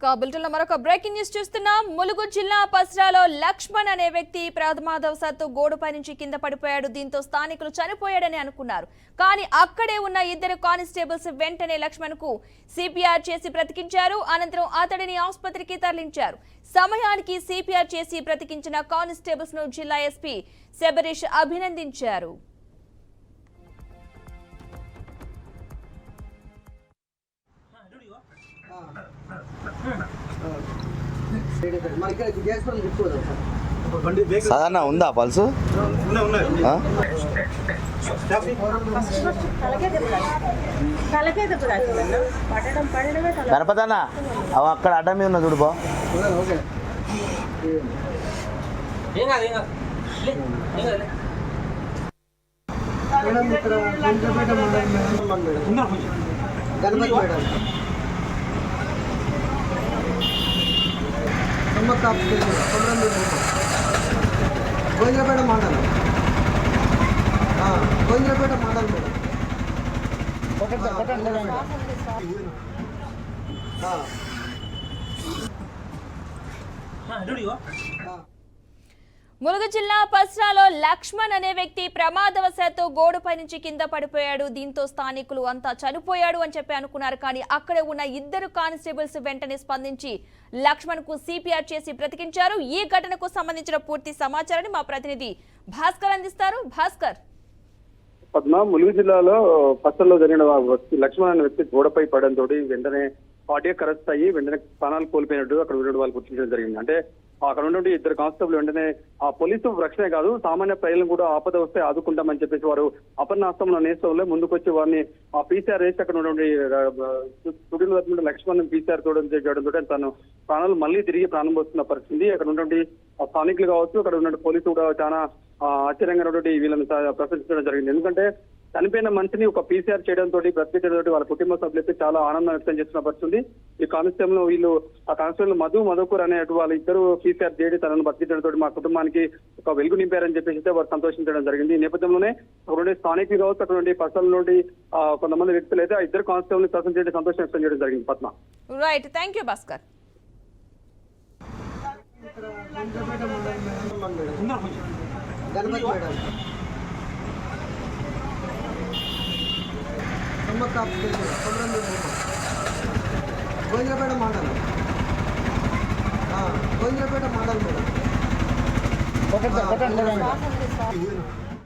బులెటిన్లో మరొక breaking news చూస్తున్నాం. ములుగు జిల్లా పస్రాలో లక్ష్మణ్ అనే వ్యక్తి ప్రమాదవశాత్తు గోడుపై నుంచి కింద పడిపోయాడు. దీంతో స్థానికులు చనిపోయాడని అనుకున్నారు. కానీ అక్కడే ఉన్న ఇద్దరు కానిస్టేబుల్స్ వెంటనే లక్ష్మణ్ కు సిపిఆర్ చేసి బ్రతికించారు. అనంతరం అతడిని ఆసుపత్రికి తరలించారు. సమయానికి సిపిఆర్ చేసి బ్రతికించిన కానిస్టేబుల్స్ ను జిల్లా ఎస్పీ శబరీష్ అభినందించారు. సాధారణ ఉందా పల్సు? గణపతన్న అవి అక్కడ అడ్డం మీద ఉన్న చూడుబా. గోవిందపేట మండలం గోవిందపేట మండలం ములుగు జిల్లా పస్రాలో లక్ష్మణ్ అనే వ్యక్తి ప్రమాదవశాత్తు గోడుపై నుంచి కింద పడిపోయాడు. దీంతో స్థానికులు అంతా చనిపోయాడు అని చెప్పి అనుకున్నారు. కానీ అక్కడే ఉన్న ఇద్దరు కానిస్టేబుల్స్ వెంటనే స్పందించి లక్ష్మణ్ కు సిపిఆర్ చేసి బ్రతికించారు. ఈ ఘటనకు సంబంధించిన పూర్తి సమాచారాన్ని మా ప్రతినిధి భాస్కర్ అందిస్తారు. భాస్కర్. పద్మ, ములుగు జిల్లాలో పస్రాలో జరిగిన లక్ష్మణ్ అనే వ్యక్తి గోడపై పడడంతో వెంటనే కార్డియాక్ అరెస్ట్ అయ్యి వెంటనే ప్రాణాలు కోల్పోయినట్టు అక్కడ ఉన్న వాళ్ళు గుర్తించడం జరిగింది. అంటే అక్కడ ఉన్నటువంటి ఇద్దరు కానిస్టేబుల్ వెంటనే ఆ పోలీసు రక్షణ కాదు, సామాన్య ప్రజలను కూడా ఆపద వస్తే ఆదుకుంటామని చెప్పేసి వారు అపర్ణాస్తంలో నేస్తంలో ముందుకొచ్చి వారిని ఆ పీసీఆర్ వేసి అక్కడ ఉన్నటువంటి స్టూడియోలో లక్ష్మణ్ పీసీఆర్ చేయడంతో తను ప్రాణాలు మళ్ళీ తిరిగి ప్రాణం వస్తున్న పరిస్థితి. అక్కడ ఉన్నటువంటి స్థానికులు కావచ్చు, అక్కడ ఉన్నటువంటి పోలీసులు కూడా చాలా ఆశ్చర్యంగా ఉన్నటువంటి వీళ్ళని ప్రశంసించడం జరిగింది. ఎందుకంటే చనిపోయిన మనిషిని ఒక పీసీఆర్ చేయడంతో బ్రతికించడంతో వాళ్ళ కుటుంబ సభ్యులకి చాలా ఆనందం వ్యక్తం చేస్తున్న పరిస్థితి. ఈ కానిస్టేబుల్ వీళ్ళు ఆ కానిస్టేబుల్ మధుకూర్ అనే వాళ్ళ ఇద్దరు పీసీఆర్ చేయడం తనను బ్రతికించడంతో మా కుటుంబానికి ఒక వెలుగు నింపారని చెప్పేసి వారు సంతోషించడం జరిగింది. ఈ నేపథ్యంలోనే అక్కడ స్థానికులు కావచ్చు, అక్కడ నుండి పర్సనల్ నుండి కొంతమంది వ్యక్తులు అయితే ఆ ఇద్దరు కానిస్టేబుల్ ని ప్రశంసించే సంతోషం వ్యక్తం చేయడం జరిగింది. Padma. Right, thank you Bhaskar. Govindapeta మండలం గోవిందపేట మండలం